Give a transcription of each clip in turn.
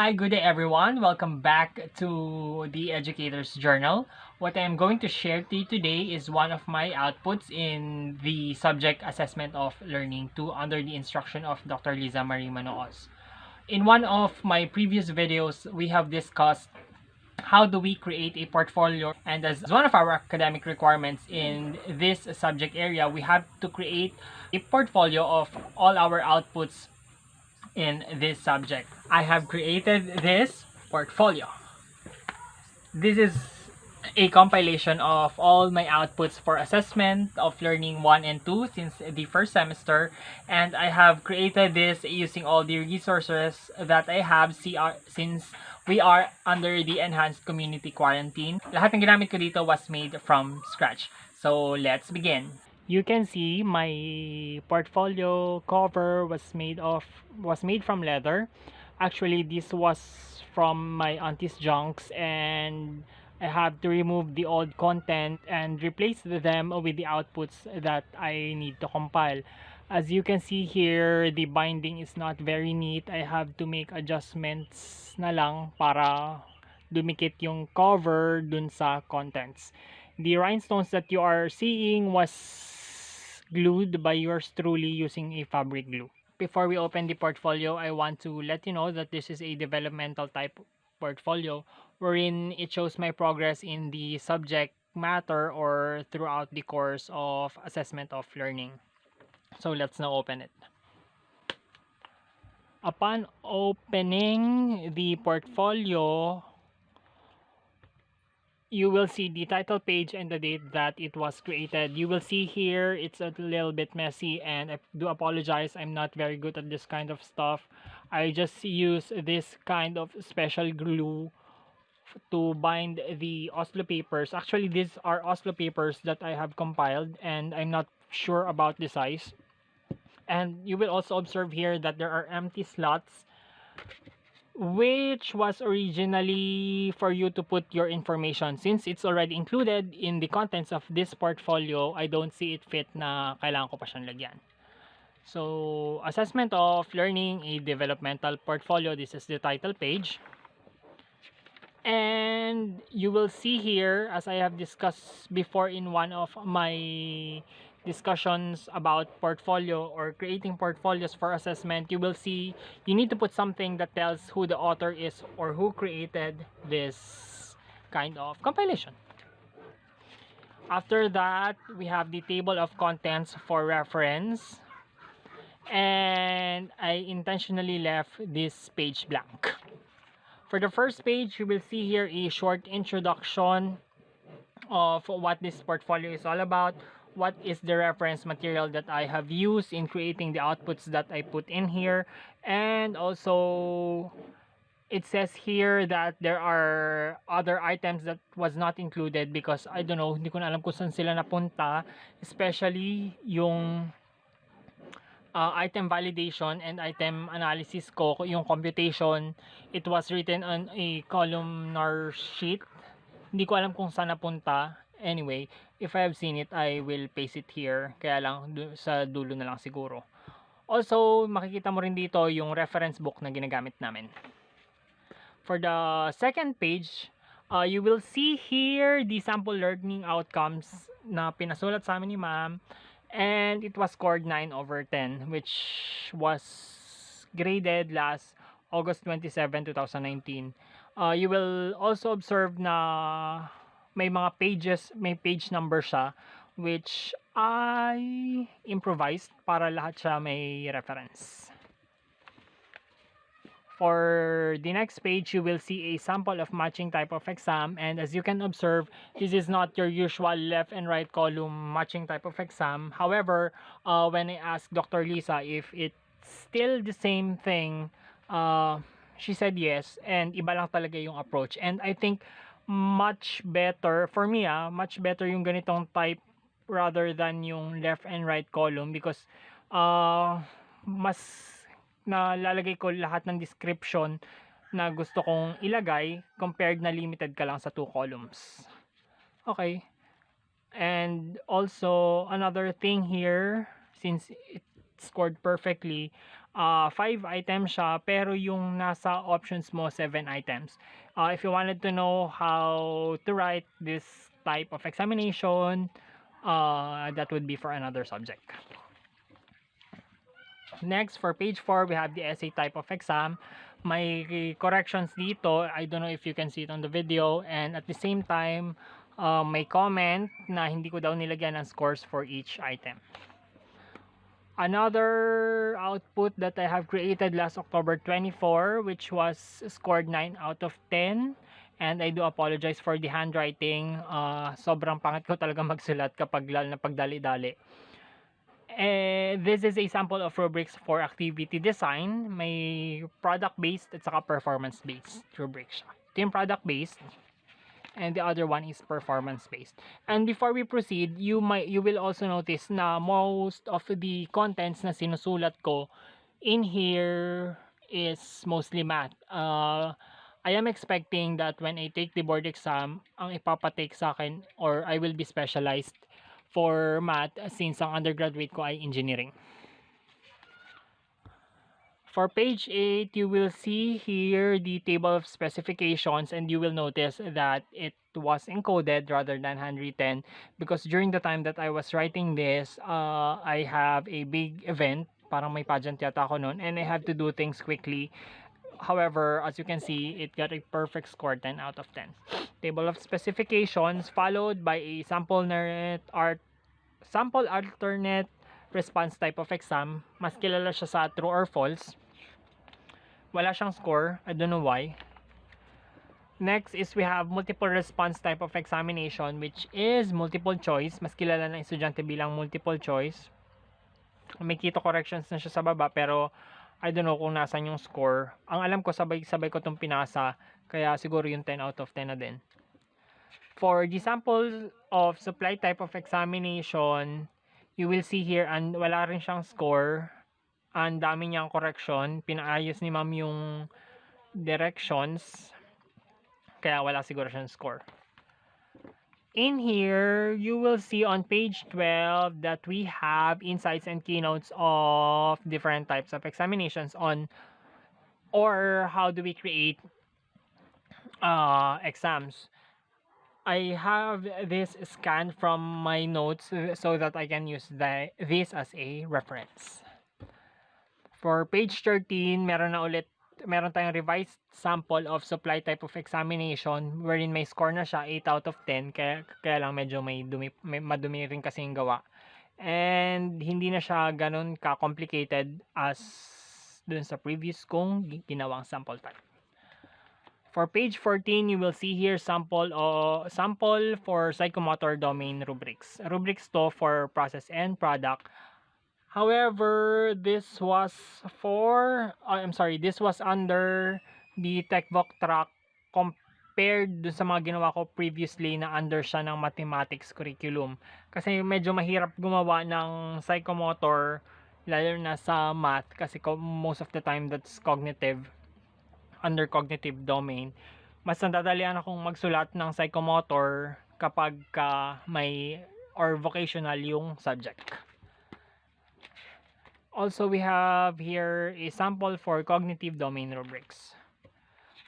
Hi, good day everyone. Welcome back to the Educator's Journal. What I am going to share to you today is one of my outputs in the subject assessment of learning 2 under the instruction of Dr. Liza Marie Manoos. In one of my previous videos, we have discussed how do we create a portfolio, and as one of our academic requirements in this subject area, we have to create a portfolio of all our outputs in this subject. I have created this portfolio. This is a compilation of all my outputs for assessment of learning 1 and 2 since the first semester, and I have created this using all the resources that I have since we are under the enhanced community quarantine. Lahat ng ginamit ko dito was made from scratch. So let's begin. You can see my portfolio cover was made from leather. Actually, this was from my auntie's junks, and I have to remove the old content and replace them with the outputs that I need to compile. As you can see here, the binding is not very neat. I have to make adjustments na lang para dumikit yung cover dun sa contents. The rhinestones that you are seeing was glued by yours truly using a fabric glue. Before we open the portfolio, I want to let you know that this is a developmental type portfolio wherein it shows my progress in the subject matter or throughout the course of assessment of learning. So let's now open it. Upon opening the portfolio, you will see the title page and the date that it was created. You will see here it's a little bit messy, and I do apologize. I'm not very good at this kind of stuff. I just use this kind of special glue to bind the Oslo papers. Actually, these are Oslo papers that I have compiled, and I'm not sure about the size. And you will also observe here that there are empty slots, which was originally for you to put your information. Since it's already included in the contents of this portfolio, I don't see it fit na kailangan ko pa siyang lagyan. So, assessment of learning a developmental portfolio. This is the title page. And you will see here, as I have discussed before in one of my discussions about portfolio or creating portfolios for assessment, you will see you need to put something that tells who the author is or who created this kind of compilation. After that, we have the table of contents for reference, and I intentionally left this page blank. For the first page, you will see here a short introduction of what this portfolio is all about, what is the reference material that I have used in creating the outputs that I put in here, and also it says here that there are other items that was not included because I don't know, hindi ko na alam kung saan sila napunta, especially yung item validation and item analysis ko, yung computation. It was written on a columnar sheet. Hindi ko alam kung saan napunta. Anyway, if I have seen it, I will paste it here. Kaya lang, sa dulo na lang siguro. Also, makikita mo rin dito yung reference book na ginagamit namin. For the second page, you will see here the sample learning outcomes na pinasulat sa amin ni ma'am. And it was scored 9/10, which was graded last August 27, 2019. You will also observe na may mga pages, may page number siya, which I improvised para lahat siya may reference. For the next page, you will see a sample of matching type of exam, and as you can observe, this is not your usual left and right column matching type of exam. However, when I asked Dr. Lisa if it's still the same thing, she said yes, and iba lang talaga yung approach. And I think much better, for me much better yung ganitong type rather than yung left and right column because mas na lalagay ko lahat ng description na gusto kong ilagay compared na limited ka lang sa 2 columns. Okay. And also, another thing here, since it scored perfectly, 5 items siya, pero yung nasa options mo, 7 items. If you wanted to know how to write this type of examination, that would be for another subject. Next, for page 4, we have the essay type of exam. May corrections dito. I don't know if you can see it on the video. And at the same time, may comment na hindi ko daw nilagyan ng scores for each item. Another output that I have created last October 24, which was scored 9 out of 10. And I do apologize for the handwriting. Sobrang pangit ko talaga magsulat kapag lalo na pagdali-dali. This is a sample of rubrics for activity design. May product-based at saka performance-based rubrics siya. Ito yung product-based and the other one is performance-based. And before we proceed, you will also notice na most of the contents na sinusulat ko in here is mostly math. I am expecting that when I take the board exam, ang ipapatake sa akin or I will be specialized for math since ang undergraduate ko ay engineering. For page 8, you will see here the table of specifications and you will notice that it was encoded rather than handwritten because during the time that I was writing this, I have a big event, parang may pageant yata ako noon, and I have to do things quickly. However, as you can see, it got a perfect score, 10 out of 10. Table of specifications followed by a sample alternate response type of exam. Mas kilala siya sa true or false. Wala siyang score. I don't know why. Next is we have multiple response type of examination, which is multiple choice. Mas kilala ng estudyante bilang multiple choice. May keto corrections na siya sa baba, pero I don't know kung nasan yung score. Ang alam ko, sabay-sabay ko itong pinasa, kaya siguro yung 10 out of 10 na din. For the sample of supply type of examination, you will see here, and wala rin siyang score. Ang dami niyang correction. Pinaayos ni ma'am yung directions. Kaya wala siguro siyang score. In here, you will see on page 12 that we have insights and keynotes of different types of examinations on or how do we create exams. I have this scanned from my notes so that I can use this as a reference. For page 13, meron tayong revised sample of supply type of examination wherein may score na siya 8 out of 10 kaya lang medyo may madumi rin kasi yung gawa. And hindi na siya ganun ka-complicated as dun sa previous kong ginawang sample type. For page 14, you will see here sample for psychomotor domain rubrics. Rubrics to for process and product. However, this was under the TechVoc track compared dun sa mga ginawa ko previously na under siya ng mathematics curriculum. Kasi medyo mahirap gumawa ng psychomotor, lalo na sa math, kasi most of the time that's cognitive, under cognitive domain. Mas nadadalian akong magsulat ng psychomotor kapag may or vocational yung subject. Also, we have here a sample for cognitive domain rubrics.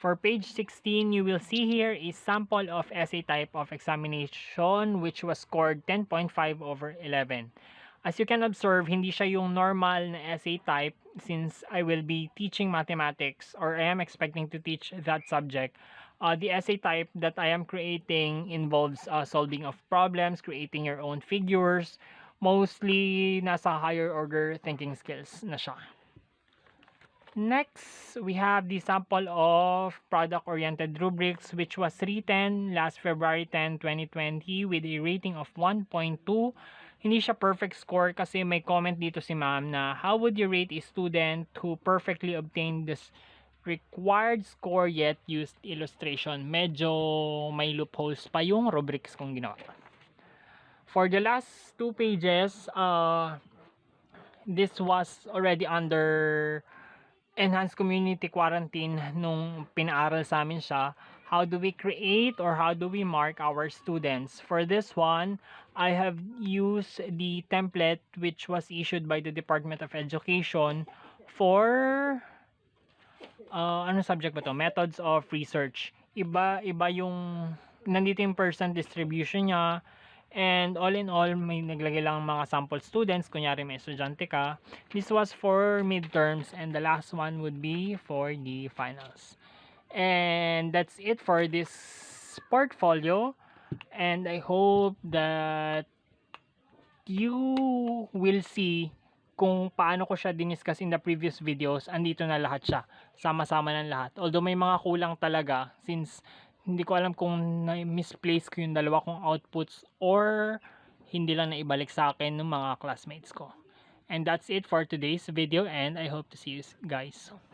For page 16, you will see here a sample of essay type of examination which was scored 10.5 over 11. As you can observe, hindi siya yung normal na essay type since I will be teaching mathematics or I am expecting to teach that subject. The essay type that I am creating involves solving of problems, creating your own figures, mostly nasa higher order thinking skills na siya. Next, we have the sample of product-oriented rubrics which was written last February 10, 2020 with a rating of 1.2. Hindi siya perfect score kasi may comment dito si ma'am na how would you rate a student who perfectly obtained this required score yet used illustration. Medyo may loopholes pa yung rubrics kong ginawa. For the last 2 pages, this was already under enhanced community quarantine nung pinaaral sa amin siya. How do we create or how do we mark our students? For this one, I have used the template which was issued by the Department of Education for anong subject ba to? Methods of research. Iba yung nandito yung percent distribution niya. And all in all, may naglagay lang mga sample students. Kunyari may estudyante ka. This was for midterms and the last one would be for the finals. And that's it for this portfolio. And I hope that you will see kung paano ko siya diniscuss in the previous videos. Andito na lahat siya. Sama-sama ng lahat. Although may mga kulang talaga since hindi ko alam kung na-misplace ko yung dalawa kong outputs or hindi lang naibalik sa akin ng mga classmates ko. And that's it for today's video and I hope to see you guys soon.